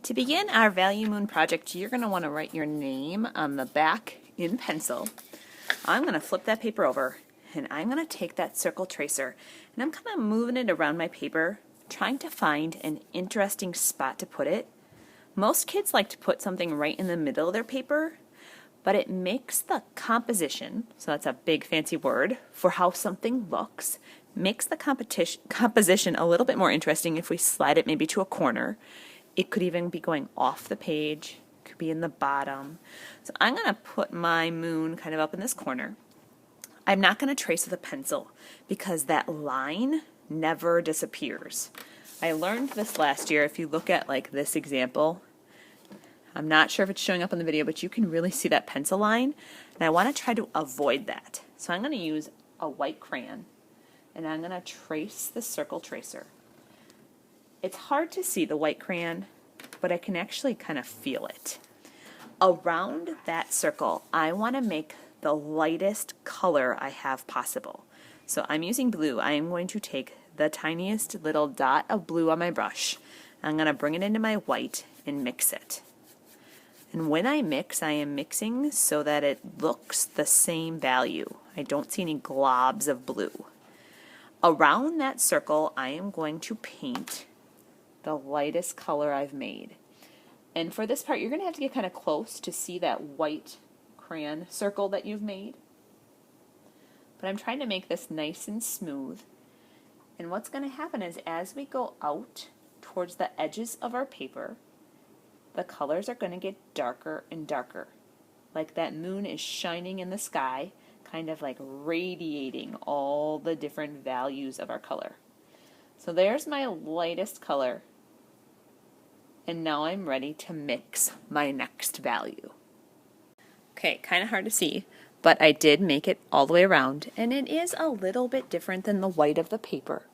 To begin our Value Moon project, you're going to want to write your name on the back in pencil. I'm going to flip that paper over, and I'm going to take that circle tracer, and I'm kind of moving it around my paper, trying to find an interesting spot to put it. Most kids like to put something right in the middle of their paper, but it makes the composition, so that's a big fancy word, for how something looks, makes the composition a little bit more interesting if we slide it maybe to a corner. It could even be going off the page, could be in the bottom. So I'm going to put my moon kind of up in this corner. I'm not going to trace with a pencil because that line never disappears. I learned this last year. If you look at like this example, I'm not sure if it's showing up in the video, but you can really see that pencil line, and I want to try to avoid that. So I'm going to use a white crayon, and I'm going to trace the circle tracer. It's hard to see the white crayon, but I can actually kind of feel it. Around that circle, I want to make the lightest color I have possible. So I'm using blue. I am going to take the tiniest little dot of blue on my brush. I'm going to bring it into my white and mix it. And when I mix, I am mixing so that it looks the same value. I don't see any globs of blue. Around that circle, I am going to paint the lightest color I've made. And for this part, you're going to have to get kind of close to see that white crayon circle that you've made. But I'm trying to make this nice and smooth. And what's going to happen is as we go out towards the edges of our paper, the colors are going to get darker and darker. Like that moon is shining in the sky, kind of like radiating all the different values of our color. So there's my lightest color. And now I'm ready to mix my next value. Okay, kind of hard to see, but I did make it all the way around, and it is a little bit different than the white of the paper.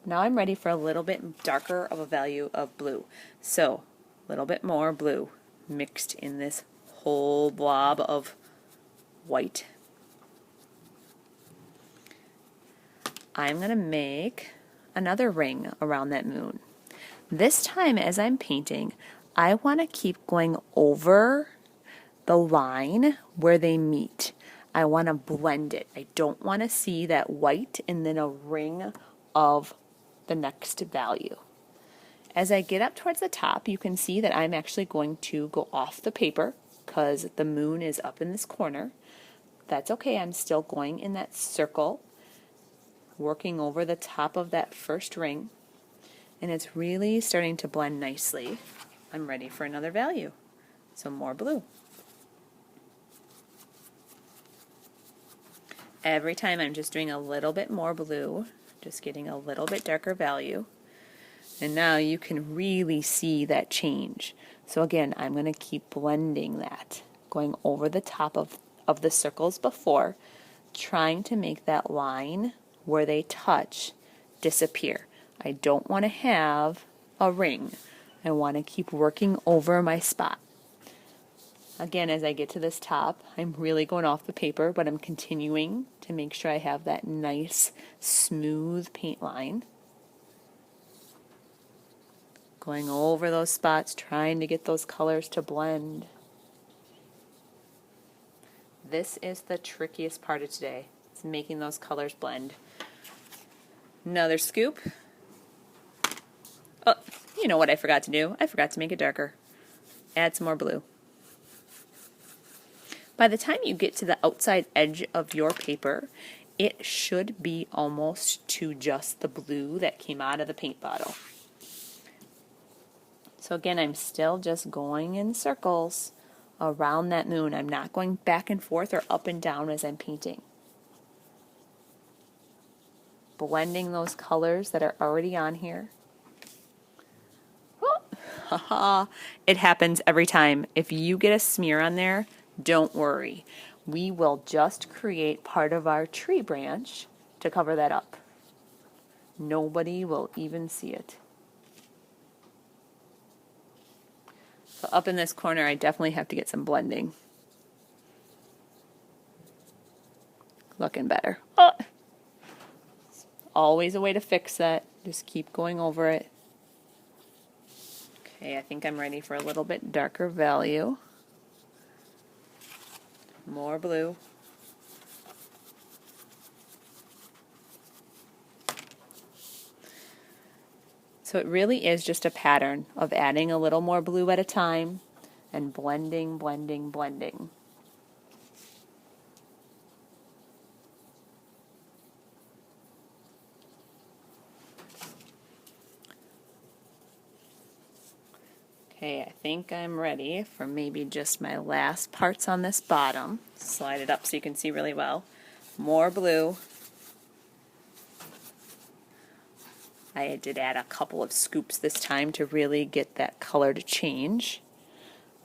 Now I'm ready for a little bit darker of a value of blue. So, a little bit more blue mixed in this whole blob of white. I'm going to make another ring around that moon. This time as I'm painting, I want to keep going over the line where they meet. I want to blend it. I don't want to see that white and then a ring of the next value. As I get up towards the top, you can see that I'm actually going to go off the paper because the moon is up in this corner. That's okay, I'm still going in that circle, working over the top of that first ring. And it's really starting to blend nicely. I'm ready for another value. So more blue. Every time I'm just doing a little bit more blue, just getting a little bit darker value. And now you can really see that change. So again, I'm going to keep blending that, going over the top of the circles before, trying to make that line where they touch disappear. I don't want to have a ring. I want to keep working over my spot. Again, as I get to this top, I'm really going off the paper, but I'm continuing to make sure I have that nice, smooth paint line. Going over those spots, trying to get those colors to blend. This is the trickiest part of today. It's making those colors blend. Another scoop. Oh, you know what I forgot to do? I forgot to make it darker. Add some more blue. By the time you get to the outside edge of your paper, it should be almost to just the blue that came out of the paint bottle. So again, I'm still just going in circles around that moon. I'm not going back and forth or up and down as I'm painting. Blending those colors that are already on here. Haha, it happens every time. If you get a smear on there, don't worry. We will just create part of our tree branch to cover that up. Nobody will even see it. So up in this corner, I definitely have to get some blending. Looking better. Oh. Always a way to fix that. Just keep going over it. Okay, I think I'm ready for a little bit darker value. More blue. So it really is just a pattern of adding a little more blue at a time and blending, blending, blending. Okay, I think I'm ready for maybe just my last parts on this bottom. Slide it up so you can see really well. More blue. I did add a couple of scoops this time to really get that color to change.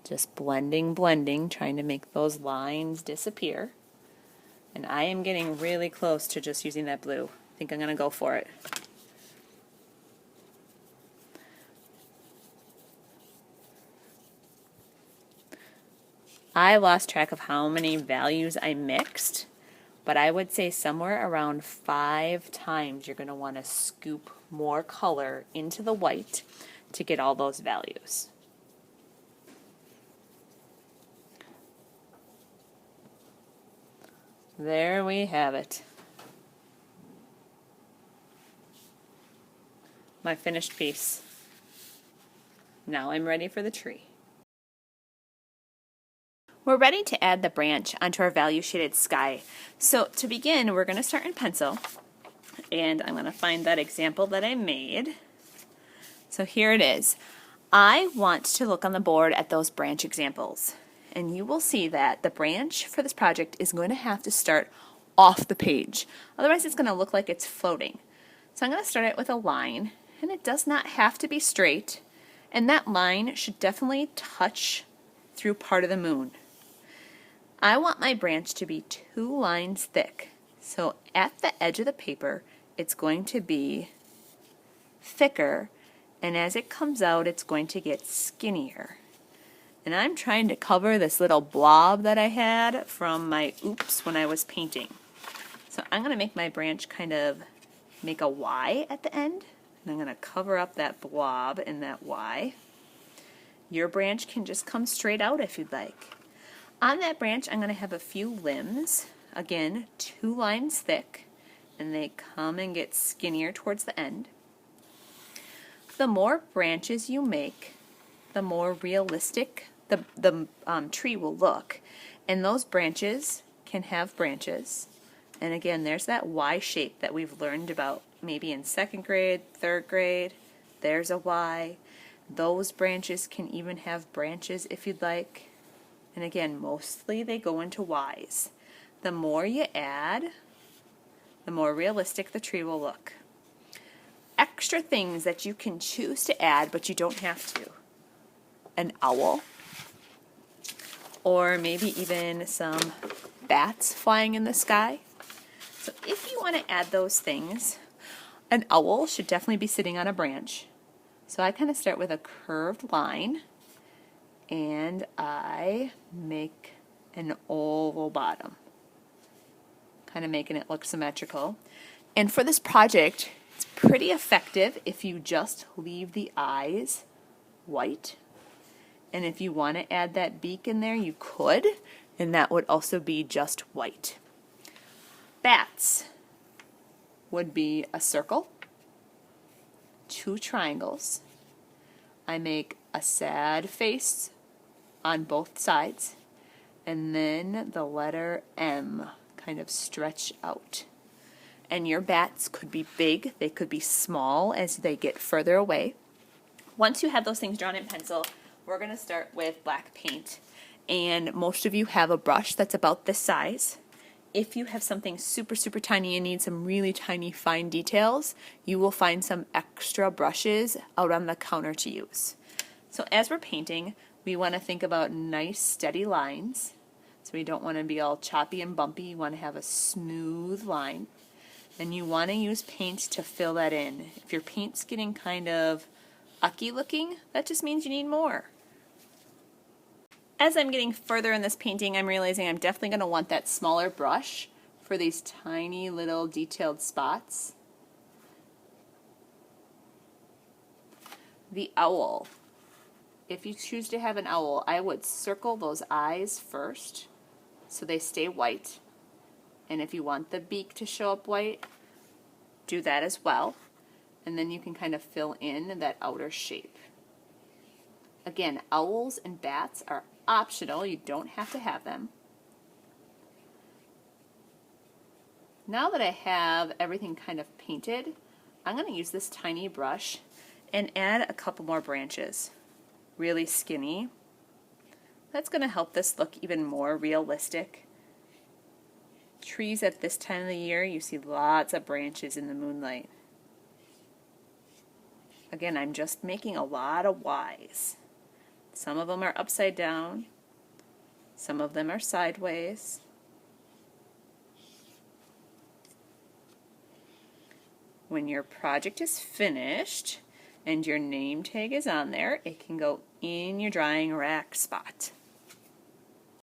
Just blending, blending, trying to make those lines disappear. And I am getting really close to just using that blue. I think I'm going to go for it. I lost track of how many values I mixed, but I would say somewhere around 5 times you're going to want to scoop more color into the white to get all those values. There we have it. My finished piece. Now I'm ready for the tree. We're ready to add the branch onto our value shaded sky. So to begin, we're going to start in pencil, and I'm going to find that example that I made. So here it is. I want to look on the board at those branch examples, and you will see that the branch for this project is going to have to start off the page. Otherwise it's going to look like it's floating. So I'm going to start it with a line, and it does not have to be straight, and that line should definitely touch through part of the moon. I want my branch to be 2 lines thick. So at the edge of the paper, it's going to be thicker, and as it comes out, it's going to get skinnier. And I'm trying to cover this little blob that I had from my oops when I was painting. So I'm going to make my branch kind of make a Y at the end, and I'm going to cover up that blob in that Y. Your branch can just come straight out if you'd like. On that branch, I'm going to have a few limbs, again, 2 lines thick, and they come and get skinnier towards the end. The more branches you make, the more realistic the tree will look. And those branches can have branches. And again, there's that Y shape that we've learned about maybe in 2nd grade, 3rd grade. There's a Y. Those branches can even have branches if you'd like. And again, mostly they go into Ys. The more you add, the more realistic the tree will look. Extra things that you can choose to add, but you don't have to. An owl, or maybe even some bats flying in the sky. So if you want to add those things, an owl should definitely be sitting on a branch. So I kind of start with a curved line, and I make an oval bottom, kind of making it look symmetrical. And for this project, it's pretty effective if you just leave the eyes white. And if you want to add that beak in there, you could, and that would also be just white. Bats would be a circle, 2 triangles. I make a sad face on both sides, and then the letter M kind of stretch out. And your bats could be big, they could be small as they get further away. Once you have those things drawn in pencil, we're going to start with black paint. And most of you have a brush that's about this size. If you have something super, super tiny and need some really tiny fine details, you will find some extra brushes out on the counter to use. So as we're painting, we want to think about nice, steady lines. So we don't want to be all choppy and bumpy. You want to have a smooth line. And you want to use paint to fill that in. If your paint's getting kind of ucky looking, that just means you need more. As I'm getting further in this painting, I'm realizing I'm definitely going to want that smaller brush for these tiny little detailed spots. The owl. if you choose to have an owl, I would circle those eyes first so they stay white. And if you want the beak to show up white, do that as well. And then you can kind of fill in that outer shape. Again, owls and bats are optional. You don't have to have them. Now that I have everything kind of painted, I'm going to use this tiny brush and add a couple more branches. Really skinny. That's going to help this look even more realistic. Trees at this time of the year, you see lots of branches in the moonlight. Again, I'm just making a lot of Ys. Some of them are upside down, some of them are sideways. When your project is finished and your name tag is on there, it can go in your drying rack spot.